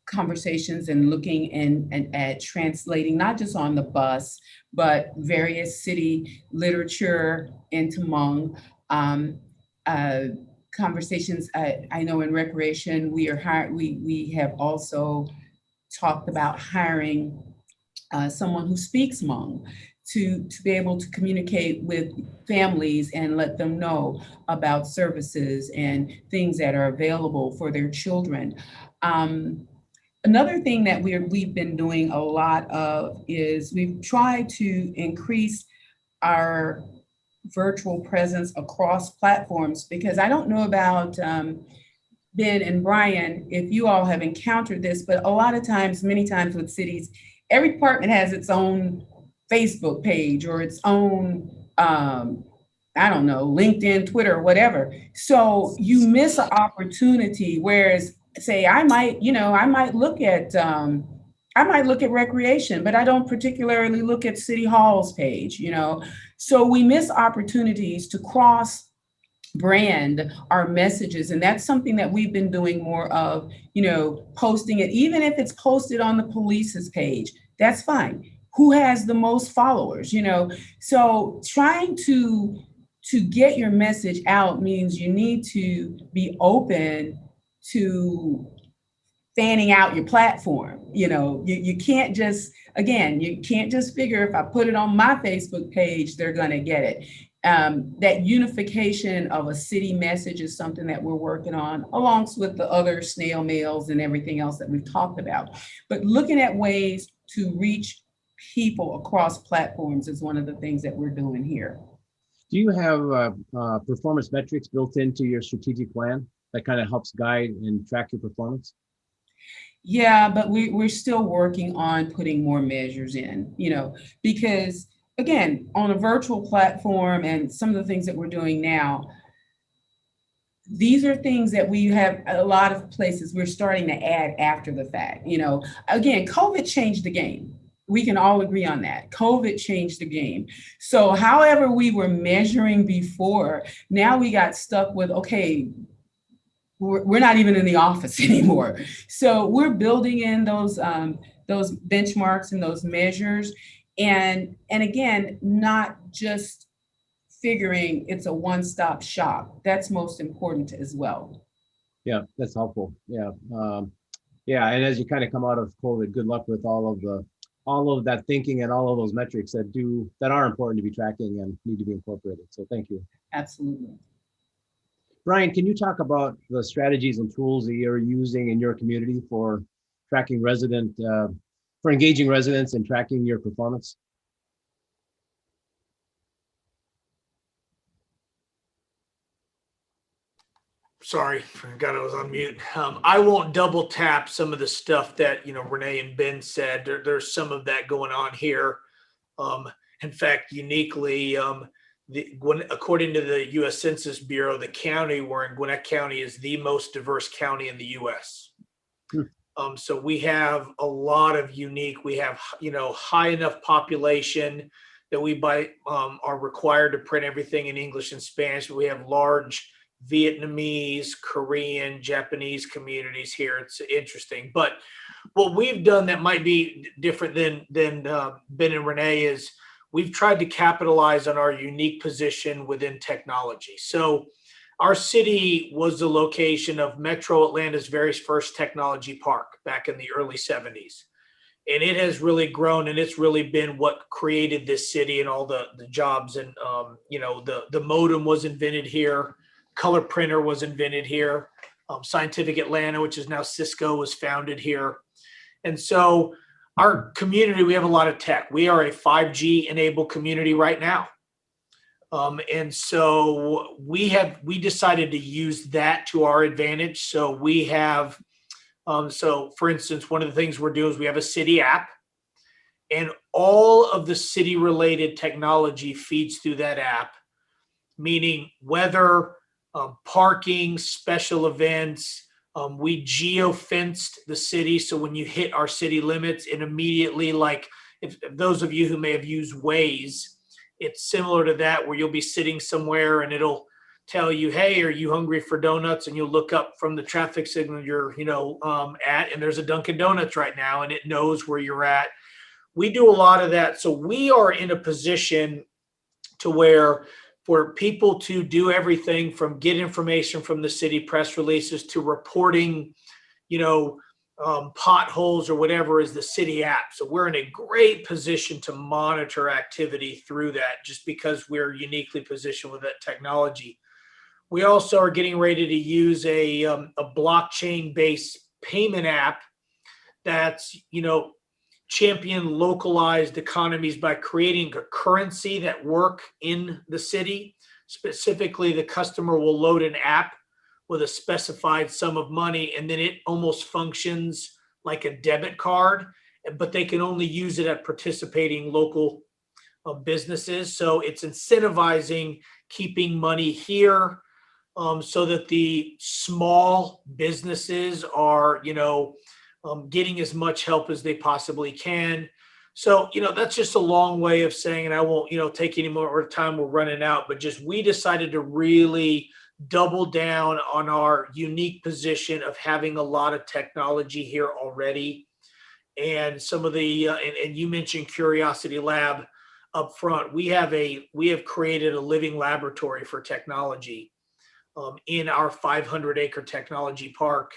B: conversations and looking and at translating, not just on the bus, but various city literature into Hmong. Conversations, I know in recreation, we have also talked about hiring someone who speaks Hmong to be able to communicate with families and let them know about services and things that are available for their children. Another thing that we've been doing a lot of is we've tried to increase our virtual presence across platforms, because I don't know about Ben and Brian, if you all have encountered this, but a lot of times, many times with cities, every department has its own Facebook page or its own, I don't know, LinkedIn, Twitter, whatever. So you miss an opportunity, whereas say I might look at recreation, but I don't particularly look at City Hall's page, So we miss opportunities to cross brand our messages. And that's something that we've been doing more of, posting it, even if it's posted on the police's page, that's fine. Who has the most followers, So trying to get your message out means you need to be open to fanning out your platform. You can't just figure if I put it on my Facebook page, they're going to get it. That unification of a city message is something that we're working on, along with the other snail mails and everything else that we've talked about. But looking at ways to reach people across platforms is one of the things that we're doing here.
A: Do you have performance metrics built into your strategic plan that kind of helps guide and track your performance?
B: Yeah, but we're still working on putting more measures in, because again, on a virtual platform and some of the things that we're doing now, these are things that we have a lot of places we're starting to add after the fact. Again, COVID changed the game. We can all agree on that. COVID changed the game. So however we were measuring before, now we got stuck with, okay, we're not even in the office anymore. So we're building in those benchmarks and those measures. And again, not just figuring it's a one-stop shop. That's most important as well.
A: Yeah, that's helpful. Yeah. And as you kind of come out of COVID, good luck with all of that thinking and all of those metrics that are important to be tracking and need to be incorporated. So thank you.
B: Absolutely.
A: Brian, can you talk about the strategies and tools that you're using in your community for tracking for engaging residents and tracking your performance?
C: Sorry, forgot I was on mute. I won't double tap some of the stuff that, Renee and Ben said. There's some of that going on here. In fact, uniquely, according to the U.S. Census Bureau, the county we're in, Gwinnett County, is the most diverse county in the U.S. So we have a lot of unique. We have high enough population that we are required to print everything in English and Spanish. But we have large Vietnamese, Korean, Japanese communities here. It's interesting. But what we've done that might be different than Ben and Renee is we've tried to capitalize on our unique position within technology. So our city was the location of Metro Atlanta's very first technology park back in the early 70s. And it has really grown, and it's really been what created this city and all the jobs. And, the modem was invented here. Color printer was invented here. Scientific Atlanta, which is now Cisco, was founded here. And so our community, we have a lot of tech. We are a 5G enabled community right now. And so we decided to use that to our advantage. So we have, so for instance, one of the things we're doing is we have a city app, and all of the city related technology feeds through that app, meaning weather, parking, special events. We geo-fenced the city. So when you hit our city limits, it immediately, like if those of you who may have used Waze, it's similar to that, where you'll be sitting somewhere and it'll tell you, hey, are you hungry for donuts? And you'll look up from the traffic signal you're, at, and there's a Dunkin' Donuts right now, and it knows where you're at. We do a lot of that. So we are in a position to where for people to do everything from get information from the city press releases to reporting, potholes or whatever is the city app. So we're in a great position to monitor activity through that, just because we're uniquely positioned with that technology. We also are getting ready to use a blockchain-based payment app that's, champion localized economies by creating a currency that work in the city. Specifically, the customer will load an app with a specified sum of money, and then it almost functions like a debit card, but they can only use it at participating local businesses. So it's incentivizing keeping money here, so that the small businesses are, getting as much help as they possibly can. So, that's just a long way of saying, and I won't, take any more time, we're running out, but just we decided to really double down on our unique position of having a lot of technology here already. And some of the, and you mentioned Curiosity Lab up front. We have created a living laboratory for technology in our 500-acre technology park.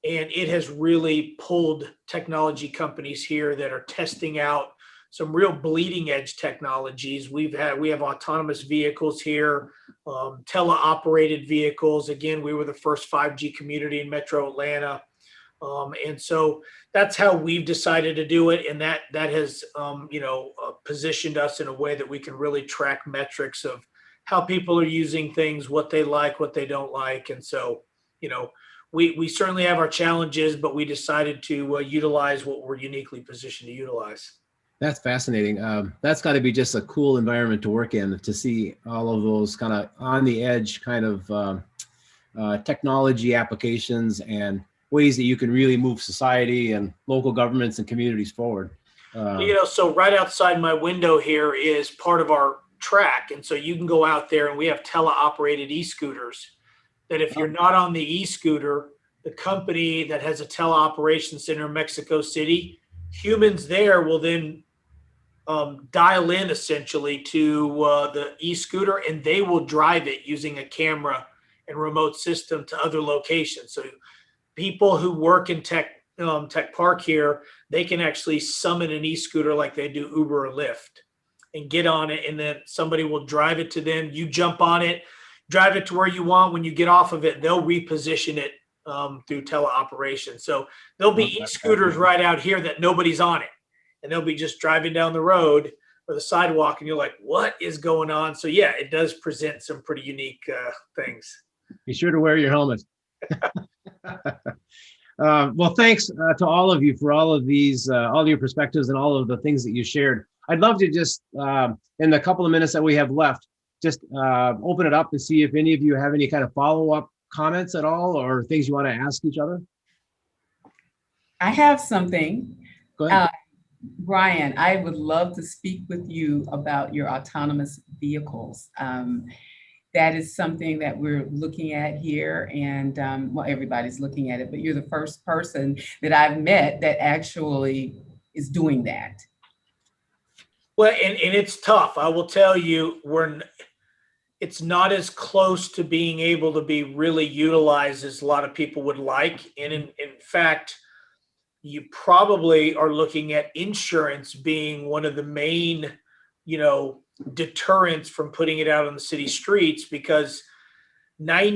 C: And it has really pulled technology companies here that are testing out some real bleeding edge technologies. We have autonomous vehicles here, teleoperated vehicles. Again, we were the first 5G community in Metro Atlanta. And so that's how we've decided to do it. And that has, positioned us in a way that we can really track metrics of how people are using things, what they like, what they don't like. And so, we certainly have our challenges, but we decided to utilize what we're uniquely positioned to utilize.
A: That's fascinating. That's got to be just a cool environment to work in, to see all of those kind of on the edge kind of technology applications and ways that you can really move society and local governments and communities forward.
C: So right outside my window here is part of our track. And so you can go out there, and we have teleoperated e-scooters that if you're not on the e-scooter, the company that has a teleoperation center in Mexico City, humans there will then dial in essentially to the e-scooter, and they will drive it using a camera and remote system to other locations. So people who work in tech park here, they can actually summon an e-scooter like they do Uber or Lyft and get on it, and then somebody will drive it to them. You jump on it, drive it to where you want. When you get off of it, they'll reposition it through teleoperation. So there'll be e-scooters right out here that nobody's on it, and they'll be just driving down the road or the sidewalk, and you're like, what is going on? So yeah, it does present some pretty unique things.
A: Be sure to wear your helmet. Well, thanks to all of you for all of these, all your perspectives and all of the things that you shared. I'd love to just, in the couple of minutes that we have left, just open it up and see if any of you have any kind of follow-up comments at all or things you want to ask each other.
B: I have something.
A: Go ahead.
B: Brian, I would love to speak with you about your autonomous vehicles. That is something that we're looking at here, and well, everybody's looking at it, but you're the first person that I've met that actually is doing that.
C: Well, and it's tough. I will tell you, it's not as close to being able to be really utilized as a lot of people would like. And in fact, you probably are looking at insurance being one of the main, deterrents from putting it out on the city streets, because I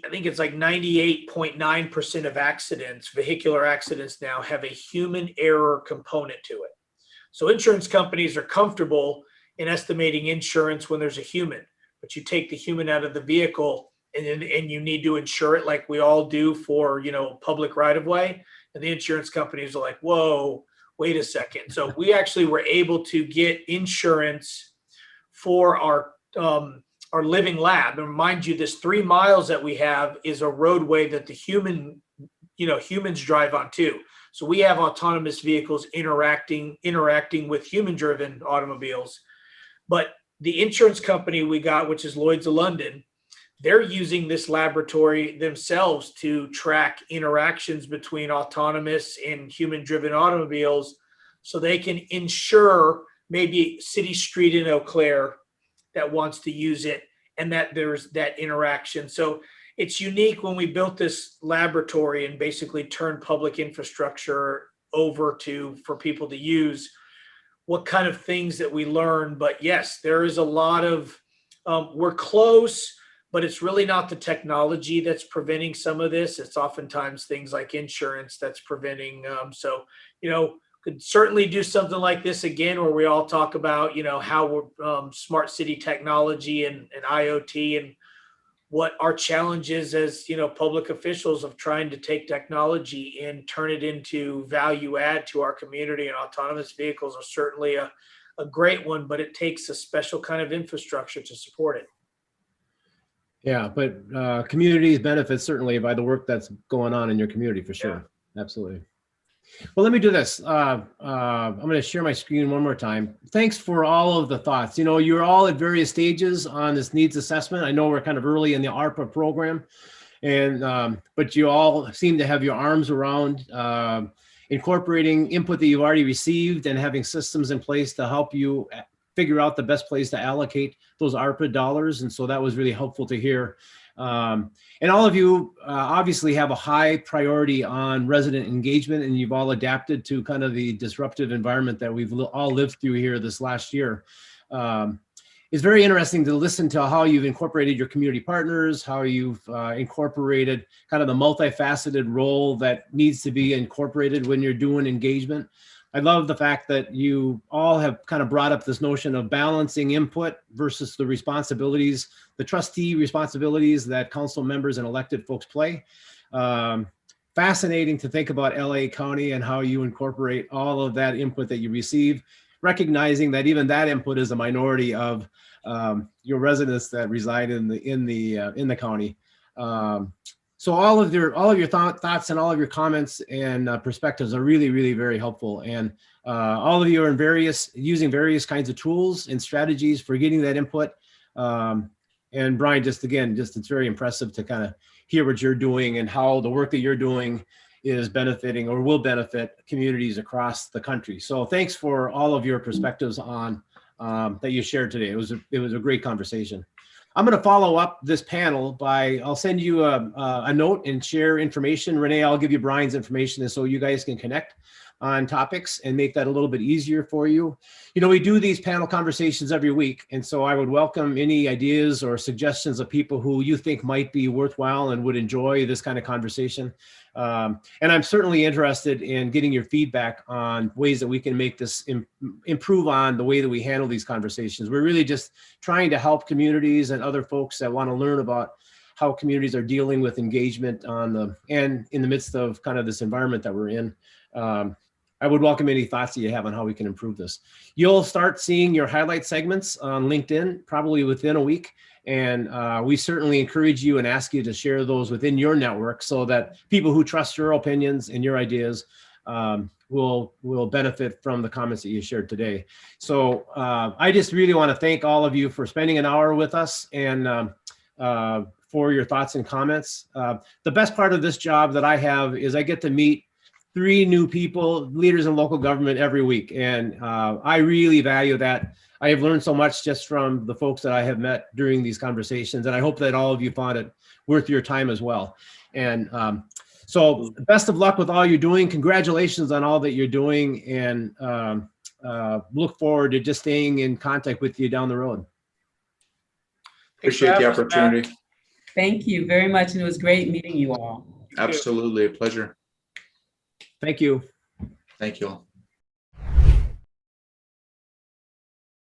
C: think it's like 98.9% of accidents, vehicular accidents now, have a human error component to it. So insurance companies are comfortable in estimating insurance when there's a human, but you take the human out of the vehicle and you need to insure it like we all do for, public right of way. And the insurance companies are like, whoa, wait a second. So we actually were able to get insurance for our living lab. And mind you, this 3 miles that we have is a roadway that the humans drive on too. So we have autonomous vehicles interacting with human-driven automobiles. But the insurance company we got, which is Lloyd's of London, they're using this laboratory themselves to track interactions between autonomous and human-driven automobiles, so they can insure maybe city street in Eau Claire that wants to use it, and that there's that interaction. So it's unique when we built this laboratory and basically turned public infrastructure over for people to use, what kind of things that we learn. But yes, there is a lot of, we're close, but it's really not the technology that's preventing some of this. It's oftentimes things like insurance that's preventing. Could certainly do something like this again, where we all talk about, how we're smart city technology and IoT, and what our challenge is as, public officials of trying to take technology and turn it into value add to our community. And autonomous vehicles are certainly a great one, but it takes a special kind of infrastructure to support it.
A: Yeah, but communities benefit certainly by the work that's going on in your community, for sure. Yeah. Absolutely. Well, let me do this. I'm going to share my screen one more time. Thanks for all of the thoughts. You're all at various stages on this needs assessment. I know we're kind of early in the ARPA program, but you all seem to have your arms around incorporating input that you've already received and having systems in place to help you figure out the best place to allocate those ARPA dollars. And so that was really helpful to hear. And all of you obviously have a high priority on resident engagement, and you've all adapted to kind of the disruptive environment that we've all lived through here this last year. It's very interesting to listen to how you've incorporated your community partners, how you've incorporated kind of the multifaceted role that needs to be incorporated when you're doing engagement. I love the fact that you all have kind of brought up this notion of balancing input versus the responsibilities, the trustee responsibilities that council members and elected folks play. Fascinating to think about LA County and how you incorporate all of that input that you receive, recognizing that even that input is a minority of your residents that reside in the county. So all of your thoughts and all of your comments and perspectives are really, really very helpful. And all of you are using various kinds of tools and strategies for getting that input. And Brian, it's very impressive to kind of hear what you're doing and how the work that you're doing is benefiting or will benefit communities across the country. So thanks for all of your perspectives on that you shared today. It was a great conversation. I'm going to follow up this panel I'll send you a note and share information. Renee, I'll give you Brian's information so you guys can connect on topics and make that a little bit easier for you. We do these panel conversations every week, and so I would welcome any ideas or suggestions of people who you think might be worthwhile and would enjoy this kind of conversation. And I'm certainly interested in getting your feedback on ways that we can make this improve on the way that we handle these conversations. We're really just trying to help communities and other folks that want to learn about how communities are dealing with engagement and in the midst of kind of this environment that we're in. I would welcome any thoughts that you have on how we can improve this. You'll start seeing your highlight segments on LinkedIn probably within a week. And we certainly encourage you and ask you to share those within your network so that people who trust your opinions and your ideas will benefit from the comments that you shared today. So I just really want to thank all of you for spending an hour with us and for your thoughts and comments. The best part of this job that I have is I get to meet 3 new people, leaders in local government every week. And I really value that. I have learned so much just from the folks that I have met during these conversations. And I hope that all of you found it worth your time as well. And so best of luck with all you're doing. Congratulations on all that you're doing. And look forward to just staying in contact with you down the road.
D: Appreciate the opportunity.
B: Thank you very much. And it was great meeting you all.
D: Absolutely a pleasure.
A: Thank you.
D: Thank you all.